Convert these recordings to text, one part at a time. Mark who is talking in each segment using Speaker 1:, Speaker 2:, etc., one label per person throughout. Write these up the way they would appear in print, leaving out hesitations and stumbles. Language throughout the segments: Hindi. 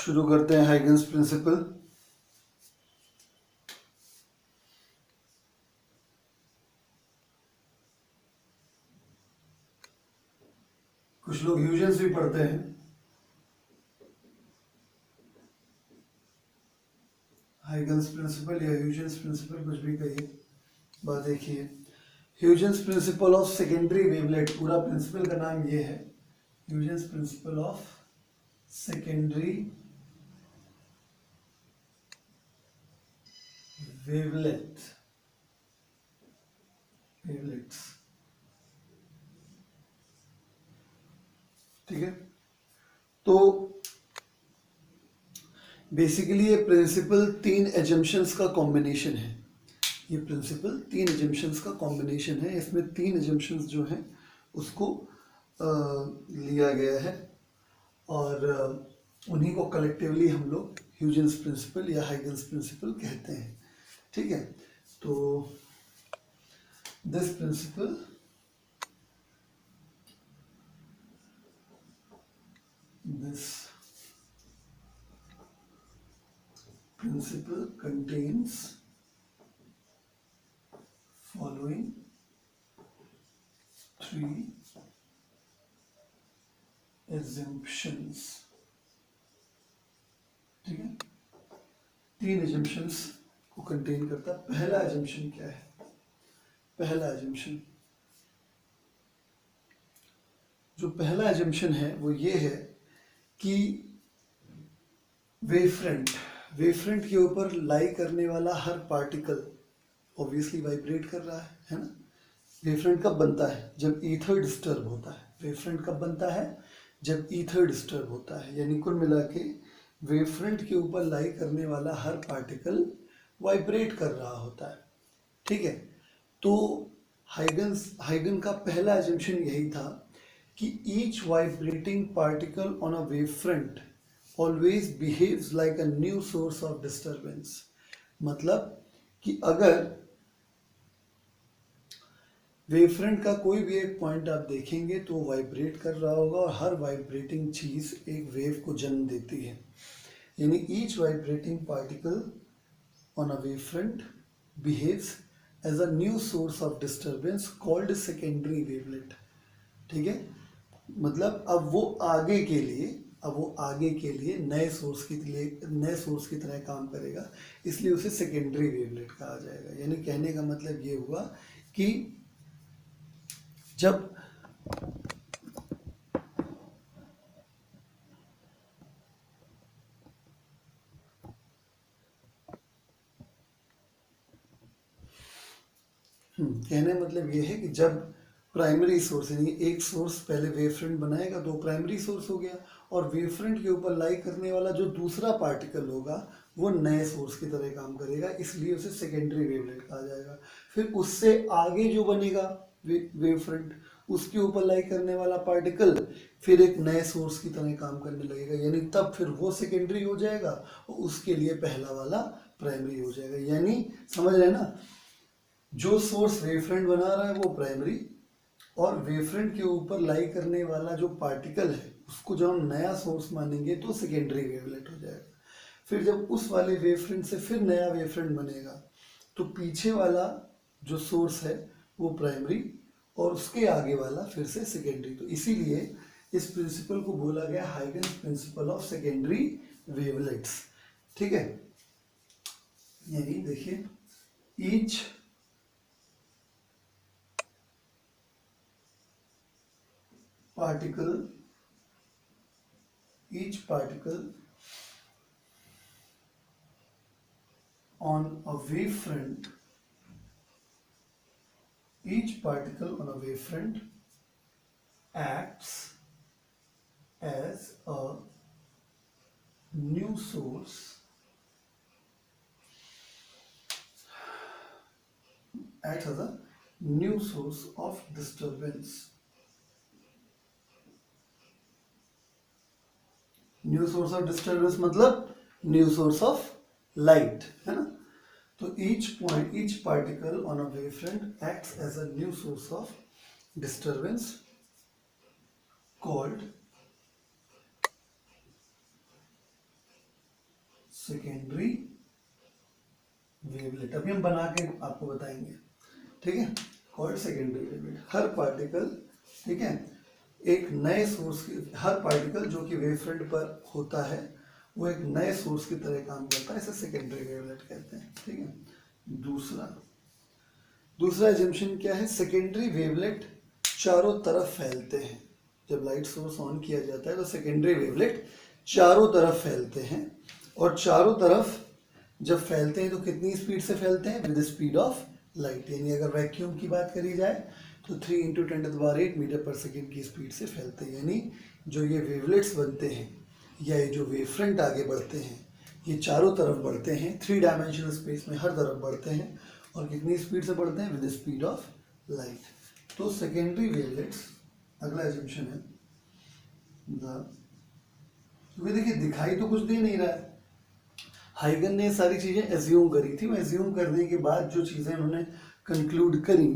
Speaker 1: शुरू करते हैं हाइगन्स प्रिंसिपल। कुछ लोग ह्यूजेंस भी पढ़ते हैं। हाइगन्स प्रिंसिपल या ह्यूजेंस प्रिंसिपल, कुछ भी कहिए, बात एक ही है। Huygens principle of secondary wavelet, पूरा प्रिंसिपल का नाम ये है, Huygens principle of secondary wavelets. ठीक है, तो बेसिकली ये प्रिंसिपल तीन एजम्पशंस का कॉम्बिनेशन है। ये प्रिंसिपल तीन एजम्पशंस का कॉम्बिनेशन है। इसमें तीन एजम्पशंस जो हैं उसको लिया गया है और उन्हीं को कलेक्टिवली हम लोग ह्यूजेंस प्रिंसिपल या हाइगन्स प्रिंसिपल कहते हैं। ठीक है, तो this principle contains following three assumptions। ठीक है, तीन एजम्पशंस को कंटेन करता है। पहला एजम्पशन क्या है? पहला एजम्पशन है वो ये है कि वेवफ्रंट के ऊपर लाई करने वाला हर पार्टिकल ऑब्वियसली वाइब्रेट कर रहा है ना। वेवफ्रंट कब बनता है? जब ईथर डिस्टर्ब होता है। वेवफ्रंट कब बनता है? जब ईथर डिस्टर्ब होता है। यानी कुल मिला के वेवफ्रंट के ऊपर लाई करने वाला हर पार्टिकल वाइब्रेट कर रहा होता है। ठीक है, तो हाइगन का पहला एजम्पशन यही था कि each vibrating particle on a wavefront always behaves like a new source of disturbance. मतलब कि अगर वेवफ्रंट का कोई भी एक पॉइंट आप देखेंगे तो वाइब्रेट कर रहा होगा और हर वाइब्रेटिंग चीज एक वेव को जन्म देती है। यानी each vibrating particle on a wavefront behaves as a new source of disturbance called secondary wavelet. ठीक है, मतलब अब वो आगे के लिए नए सोर्स की तरह काम करेगा, इसलिए उसे सेकेंडरी वेवलेट कहा जाएगा। यानी कहने का मतलब ये हुआ कि जब कहने मतलब ये है कि जब प्राइमरी सोर्स यानी एक सोर्स पहले वेवफ्रंट बनाएगा तो प्राइमरी सोर्स हो गया, और वेवफ्रंट के ऊपर लाई करने वाला जो दूसरा पार्टिकल होगा वो नए सोर्स की तरह काम करेगा, इसलिए उसे सेकेंडरी वेवलेट कहा जाएगा। फिर उससे आगे जो बनेगा वेवफ्रंट, उसके ऊपर लाई करने वाला पार्टिकल फिर एक नए सोर्स की तरह काम करने लगेगा, यानी तब फिर वो सेकेंडरी हो जाएगा और उसके लिए पहला वाला प्राइमरी हो जाएगा। यानी समझ रहे हैं ना, जो सोर्स वेवफ्रंट बना रहा है वो प्राइमरी, और वेवफ्रंट के ऊपर लाई करने वाला जो पार्टिकल है उसको जब हम नया सोर्स मानेंगे तो सेकेंडरी वेवलेट हो जाएगा। फिर जब उस वाले वेवफ्रंट से फिर नया वेवफ्रंट बनेगा तो पीछे वाला जो सोर्स है वो प्राइमरी और उसके आगे वाला फिर से सेकेंडरी। तो इसीलिए इस प्रिंसिपल को बोला गया Huygens principle of secondary wavelets. ठीक है, यानी देखिए each particle on a wavefront acts as a new source of disturbance। New source of disturbance मतलब न्यू सोर्स ऑफ लाइट, है ना। तो each particle on a wavefront acts as a new source of disturbance called secondary wavelet. अभी हम बना के आपको बताएंगे, ठीक है। Called secondary wavelet. हर पार्टिकल, ठीक है, एक नए सोर्स की, हर पार्टिकल जो कि वेवफ्रंट पर होता है वो एक नए सोर्स की तरह काम करता है, इसे सेकेंडरी वेवलेट कहते हैं, ठीक है। दूसरा एजम्पशन क्या है? सेकेंडरी वेवलेट चारों तरफ फैलते हैं। जब लाइट सोर्स ऑन किया जाता है तो सेकेंडरी वेवलेट चारों तरफ फैलते हैं, और चारों तरफ जब फैलते हैं तो कितनी स्पीड से फैलते हैं? With speed of light. यानी अगर वैक्यूम की बात करी जाए तो 3 × 10⁸ मीटर पर सेकेंड की स्पीड से फैलते हैं। यानी जो ये वेवलेट्स बनते हैं या ये जो वेवफ्रंट आगे बढ़ते हैं, ये चारों तरफ बढ़ते हैं, 3 डायमेंशनल स्पेस में हर तरफ बढ़ते हैं, और कितनी स्पीड से बढ़ते हैं? With speed of light. तो सेकेंडरी वेवलेट्स, अगला एजम्पशन है क्योंकि देखिए दिखाई तो कुछ दे नहीं रहा है, हाइगन ने सारी चीजें एज्यूम करी थी, एज्यूम करने के बाद जो चीजें उन्होंने कंक्लूड करी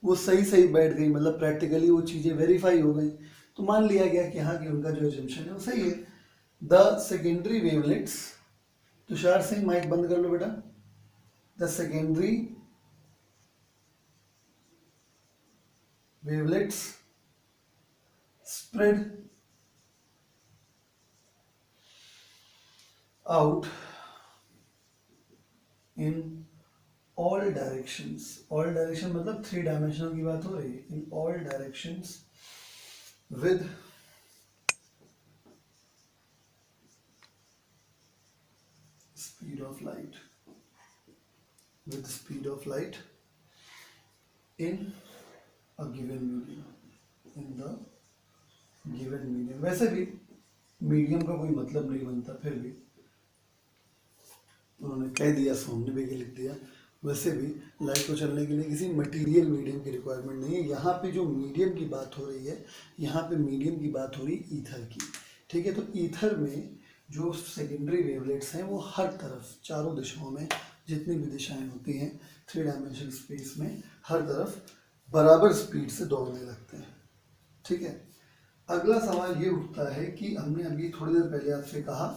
Speaker 1: वो सही सही बैठ गई, मतलब प्रैक्टिकली वो चीजें वेरीफाई हो गई, तो मान लिया गया कि हाँ कि उनका जो एजम्पशन है वो सही है। The secondary wavelets, Tushar Singh mic बंद कर लो बेटा। The secondary wavelets spread out in all directions। all direction मतलब 3 डायमेंशनल की बात हो रही है। in all directions with speed of light, with speed of light in a given medium, in the given medium। वैसे भी मीडियम का कोई मतलब नहीं बनता, फिर भी उन्होंने कह दिया, सामने भी लिख दिया। वैसे भी लाइट को चलने के लिए किसी मटेरियल मीडियम की रिक्वायरमेंट नहीं है। यहाँ पे जो मीडियम की बात हो रही है, यहाँ पे मीडियम की बात हो रही है ईथर की, ठीक है। तो ईथर में जो सेकेंडरी वेवलेट्स हैं वो हर तरफ, चारों दिशाओं में जितनी भी दिशाएं होती हैं 3 डायमेंशनल स्पेस में, हर तरफ बराबर स्पीड से दौड़ने लगते हैं, ठीक है। अगला सवाल ये उठता है कि हमने अभी थोड़ी देर पहले आपसे कहा,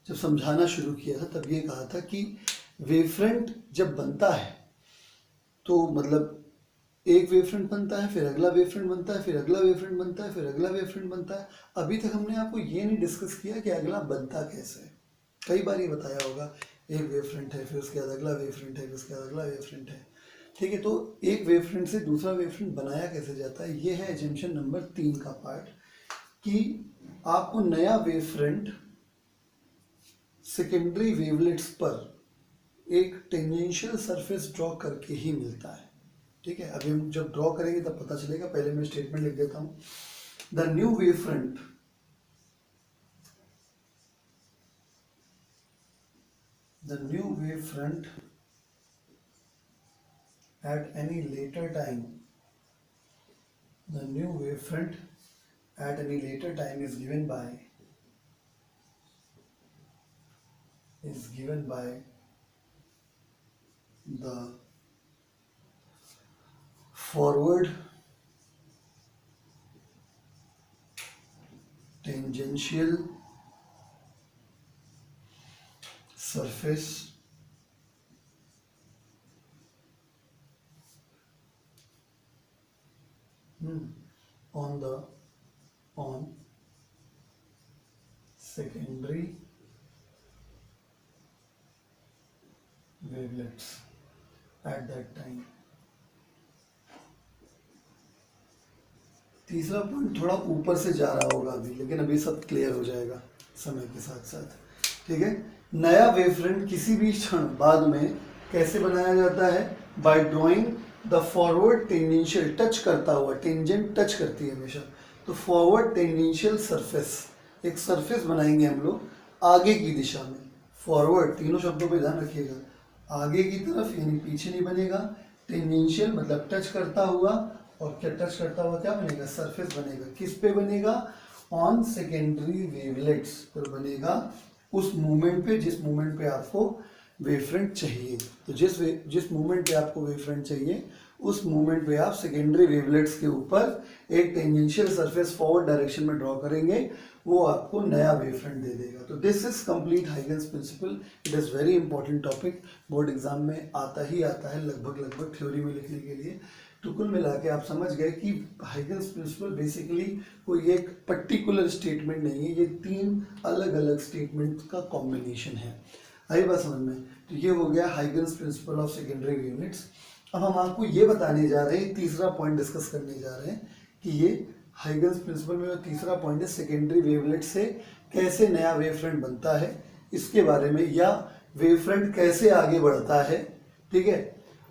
Speaker 1: जब समझाना शुरू किया था तब ये कहा था कि वेवफ्रंट जब बनता है तो मतलब एक वेवफ्रंट बनता है, फिर अगला वेवफ्रंट बनता है, फिर अगला वेवफ्रंट बनता है, फिर अगला वेवफ्रंट बनता है। अभी तक हमने आपको ये नहीं डिस्कस किया कि अगला बनता कैसे है। कई बार ये बताया होगा, एक वेवफ्रंट है, फिर उसके बाद अगला वेवफ्रंट है, फिर उसके बाद अगला वेवफ्रंट है, ठीक है। तो एक वेवफ्रंट से दूसरा वेवफ्रंट बनाया कैसे जाता है, ये है एजम्पशन नंबर 3 का पार्ट, कि आपको नया वेवफ्रंट सेकेंडरी वेवलेट्स पर एक टेंजेंशियल सरफेस ड्रॉ करके ही मिलता है, ठीक है। अभी हम जब ड्रॉ करेंगे तब पता चलेगा, पहले मैं स्टेटमेंट लिख देता हूं। The new wavefront at any later time, the new wavefront at any later time is given by the forward tangential surface on secondary wavelets at that time। तीसरा पॉइंट थोड़ा ऊपर से जा रहा होगा अभी, लेकिन अभी सब क्लियर हो जाएगा समय के साथ साथ, ठीक है। नया वेवफ्रंट किसी भी क्षण बाद में कैसे बनाया जाता है? Bye drawing the forward tangential, touch करता हुआ, टेंजेंट टच करती है हमेशा, तो फॉरवर्ड टेंजेंशियल सरफेस, एक सरफेस बनाएंगे हम लोग आगे की दिशा में। फॉरवर्ड, तीनों शब्दों पे ध्यान रखिएगा, आगे की तरफ यानी पीछे नहीं बनेगा, टेंजेंशियल मतलब टच करता हुआ, और क्या टच करता हुआ क्या बनेगा? सरफेस बनेगा। किस पे बनेगा? ऑन सेकेंडरी वेवलेट्स पर बनेगा, उस मूवमेंट पे जिस मूवमेंट पे आपको वेवफ्रंट चाहिए। तो जिस मूवमेंट पे आपको वेवफ्रंट चाहिए उस मोमेंट पे आप सेकेंडरी वेवलेट्स के ऊपर एक टेंजेंशियल सरफेस फॉरवर्ड डायरेक्शन में ड्रॉ करेंगे, वो आपको नया वेव फ्रंट दे देगा। तो this is complete Huygens principle. It is very important topic, board exam में आता है लगभग थ्योरी में लिखने के लिए। तो कुल मिला के आप समझ गए कि हाइगन्स प्रिंसिपल बेसिकली कोई एक पर्टिकुलर स्टेटमेंट नहीं है, ये 3 अलग अलग स्टेटमेंट का कॉम्बिनेशन है। आई बात समझ में? तो ये हो गया Huygens principle of secondary wavelets. अब हम आपको ये बताने जा रहे हैं, तीसरा पॉइंट डिस्कस करने जा रहे हैं कि ये हाइगन्स प्रिंसिपल में जो तीसरा पॉइंट है सेकेंडरी वेवलेट से कैसे नया वेव फ्रंट बनता है इसके बारे में, या वेव फ्रंट कैसे आगे बढ़ता है, ठीक है,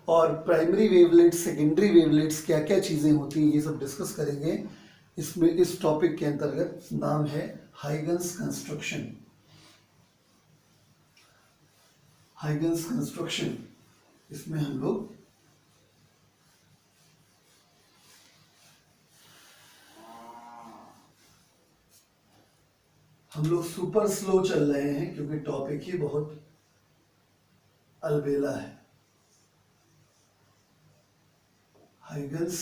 Speaker 1: और प्राइमरी वेवलेट्स सेकेंडरी वेवलेट्स क्या क्या चीज़ें होती हैं, ये सब डिस्कस करेंगे। इसमें इस टॉपिक के अंतर्गत नाम है हाइगन्स कंस्ट्रक्शन। हाइगन्स कंस्ट्रक्शन, इसमें हम लोग सुपर स्लो चल रहे हैं क्योंकि टॉपिक ही बहुत अलबेला है। हाइगन्स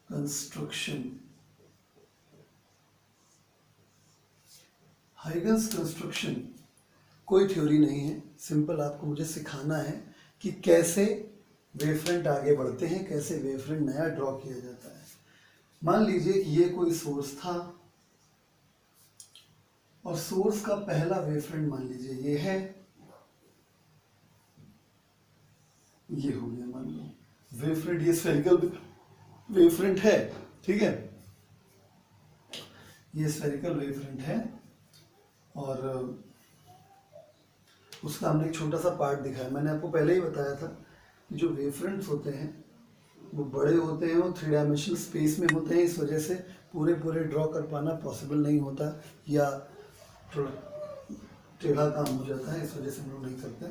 Speaker 1: कंस्ट्रक्शन, हाइगन्स कंस्ट्रक्शन कोई थ्योरी नहीं है, सिंपल आपको मुझे सिखाना है कि कैसे वेवफ्रंट आगे बढ़ते हैं, कैसे वेवफ्रंट नया ड्रॉ किया जाता है। मान लीजिए कि ये कोई सोर्स था और सोर्स का पहला वेवफ्रंट मान लीजिए ये है, ये हो गया मान लो वेवफ्रंट, ये स्फेरिकल वेवफ्रंट है, ठीक है, ये स्फेरिकल वेवफ्रंट है और उसका हमने एक छोटा सा पार्ट दिखाया। मैंने आपको पहले ही बताया था कि जो वेवफ्रंट्स होते हैं वो बड़े होते हैं और 3 डायमेंशनल स्पेस में होते हैं, इस वजह से पूरे ड्रॉ कर पाना पॉसिबल नहीं होता या थोड़ा टेढ़ा काम हो जाता है, इस वजह से हम लोग नहीं करते।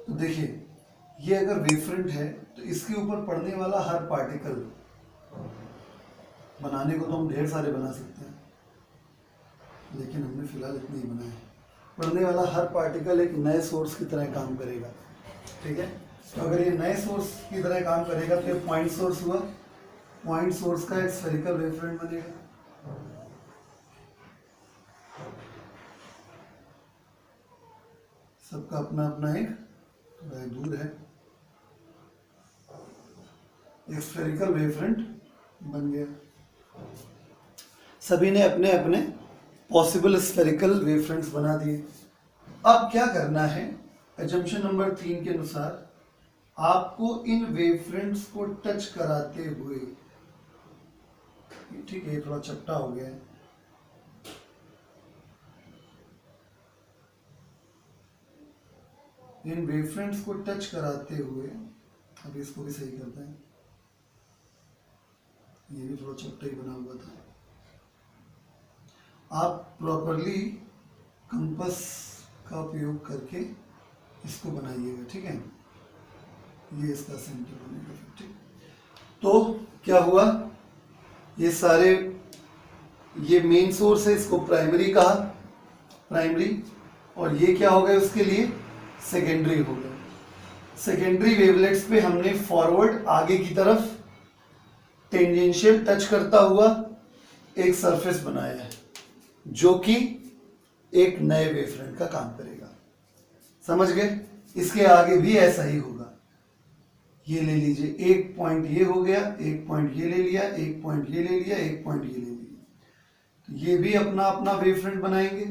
Speaker 1: तो देखिए ये अगर वेवफ्रंट है तो इसके ऊपर पड़ने वाला हर पार्टिकल, बनाने को तो हम ढेर सारे बना सकते हैं लेकिन हमने फिलहाल इतने ही बनाए हैं, पड़ने वाला हर पार्टिकल एक नए सोर्स की तरह काम करेगा, ठीक है। तो अगर ये नए सोर्स की तरह काम करेगा तो ये पॉइंट सोर्स हुआ, पॉइंट सोर्स का एक स्फेरिकल वेवफ्रंट बनेगा, सबका अपना अपना एक थोड़ा दूर है, एक स्फेरिकल वेवफ्रंट बन गया। सभी ने अपने अपने पॉसिबल स्फेरिकल वेवफ्रंट्स बना दिए। अब क्या करना है, एजम्पशन नंबर 3 के अनुसार आपको इन वेवफ्रंट्स को टच कराते हुए, ठीक है, थोड़ा चपटा हो गया है, इन वेवफ्रंट्स को टच कराते हुए, अब इसको भी सही करते हैं, ये भी थोड़ा चपटा ही बना हुआ था, आप प्रॉपरली कंपास का उपयोग करके इसको बनाइएगा, ठीक है, ये इसका सेंटर बनेगा, ठीक। तो क्या हुआ, ये सारे, ये मेन सोर्स है, इसको प्राइमरी कहा, प्राइमरी, और ये क्या हो गया उसके लिए सेकेंडरी हो गया। सेकेंडरी वेवलेट्स पे हमने फॉरवर्ड आगे की तरफ टेंजेंशियल टच करता हुआ एक सरफेस बनाया है जो कि एक नए वेवफ्रंट का काम करेगा, समझ गए। इसके आगे भी ऐसा ही होगा, ये ले लीजिए, एक पॉइंट ये हो गया, एक पॉइंट ये ले लिया, एक पॉइंट ये ले लिया, एक पॉइंट ये ले लिया, तो ये भी अपना अपना वेवफ्रंट बनाएंगे,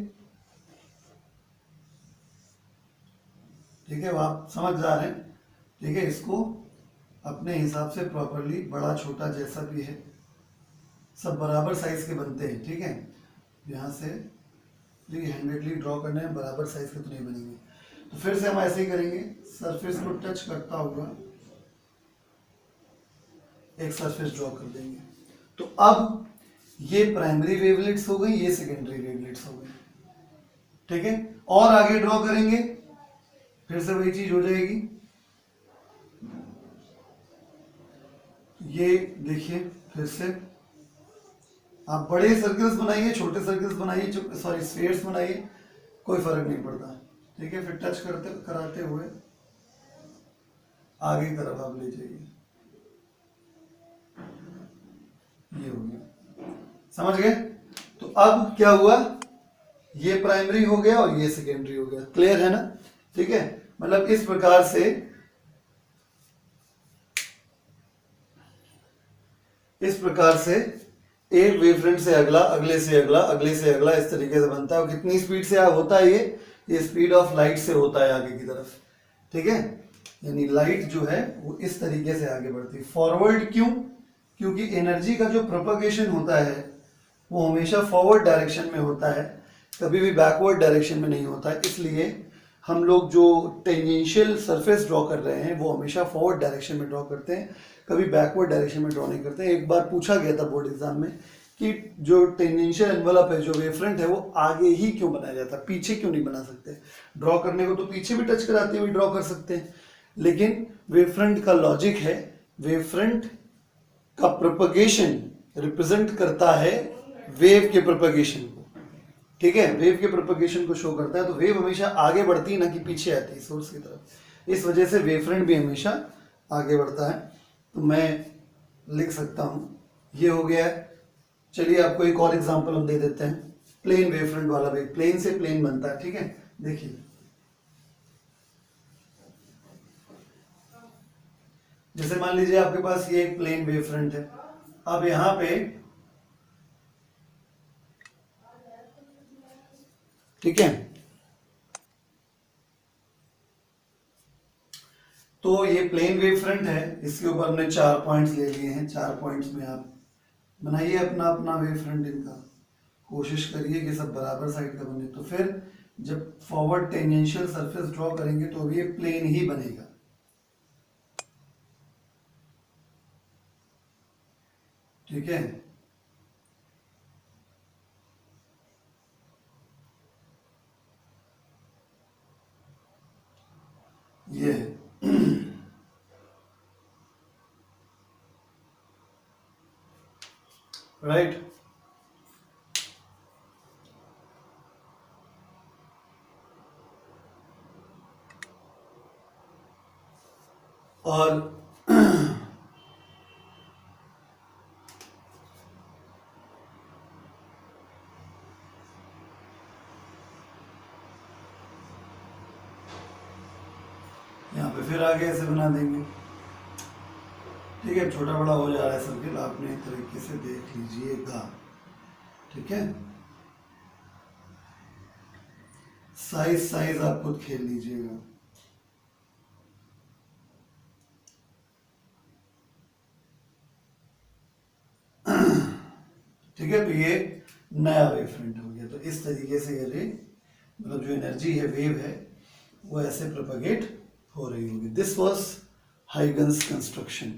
Speaker 1: ठीक है, आप समझ जा रहे हैं, ठीक है। इसको अपने हिसाब से प्रॉपरली, बड़ा छोटा जैसा भी है, सब बराबर साइज के बनते हैं, ठीक है। यहाँ से फ्री हैंडेडली ड्रॉ करने में बराबर साइज के तो नहीं बनेंगे, तो फिर से हम ऐसे ही करेंगे, सरफेस को टच करता हुआ एक सरफेस ड्रॉ कर देंगे। तो अब ये प्राइमरी वेवलेट्स हो गई, ये सेकेंडरी वेवलेट्स हो गई, ठीक है। और आगे ड्रॉ करेंगे, फिर से वही चीज हो जाएगी, ये देखिए, फिर से आप बड़े सर्कल्स बनाइए, छोटे सर्कल्स बनाइए, सॉरी स्फीयर्स बनाइए, कोई फर्क नहीं पड़ता, ठीक है। फिर टच करते कराते हुए आगे की तरफ आप ले जाइए, ये हो गया, समझ गए। तो अब क्या हुआ, ये प्राइमरी हो गया और ये सेकेंडरी हो गया, क्लियर है ना। ठीक है, मतलब इस प्रकार से एक वेवफ्रंट से अगला, अगले से अगला, अगले से अगला, इस तरीके से बनता है। और कितनी स्पीड से होता है ये स्पीड ऑफ लाइट से होता है आगे की तरफ। ठीक है, यानी लाइट जो है वो इस तरीके से आगे बढ़ती है फॉरवर्ड। क्यों? क्योंकि एनर्जी का जो प्रोपगेशन होता है वो हमेशा फॉरवर्ड डायरेक्शन में होता है, कभी भी बैकवर्ड डायरेक्शन में नहीं होता है। इसलिए हम लोग जो टेंजेंशियल सरफेस ड्रॉ कर रहे हैं वो हमेशा फॉरवर्ड डायरेक्शन में ड्रॉ करते हैं, कभी बैकवर्ड डायरेक्शन में ड्रॉ नहीं करते हैं। एक बार पूछा गया था बोर्ड एग्जाम में कि जो टेंजेंशियल एनवलप है, जो वेवफ्रंट है, वो आगे ही क्यों बनाया जाता है, पीछे क्यों नहीं बना सकते। ड्रॉ करने को तो पीछे भी टच कराते हुए ड्रॉ कर सकते हैं, लेकिन वेवफ्रंट का लॉजिक है, वेवफ्रंट का प्रोपगेशन रिप्रेजेंट करता है वेव के प्रोपगेशन को। ठीक है, वेव के प्रोपगेशन को शो करता है, तो वेव हमेशा आगे बढ़ती है ना कि पीछे आती है सोर्स की तरफ। इस वजह से वेवफ्रंट भी हमेशा आगे बढ़ता है। तो मैं लिख सकता हूं, ये हो गया है। चलिए आपको एक और एग्जांपल हम दे देते हैं, प्लेन वेवफ्रंट वाला भी। प्लेन से प्लेन बनता है, ठीक है। देखिए जैसे मान लीजिए आपके पास ये एक प्लेन वेवफ्रंट है, अब यहां पे, ठीक है, तो ये प्लेन वेवफ्रंट है, इसके ऊपर हमने 4 पॉइंट्स ले लिए हैं। 4 पॉइंट्स में आप बनाइए अपना अपना वेवफ्रंट, इनका कोशिश करिए कि सब बराबर साइड का बने। तो फिर जब फॉरवर्ड टेंजेंशियल सरफेस ड्रॉ करेंगे तो ये प्लेन ही बनेगा। ठीक है, ये राइट। और यहाँ पे फिर आगे ऐसे बना देंगे। ठीक है, छोटा बड़ा हो जा रहा है सर्किल, आपने एक तरीके से देख लीजिएगा। ठीक है, साइज साइज आप खुद खेल लीजिएगा। ठीक है, तो ये नया वेव फ्रंट हो गया। तो इस तरीके से ये मतलब जो एनर्जी है, वेव है, वो ऐसे प्रोपगेट हो रही होगी। This was Huygens construction.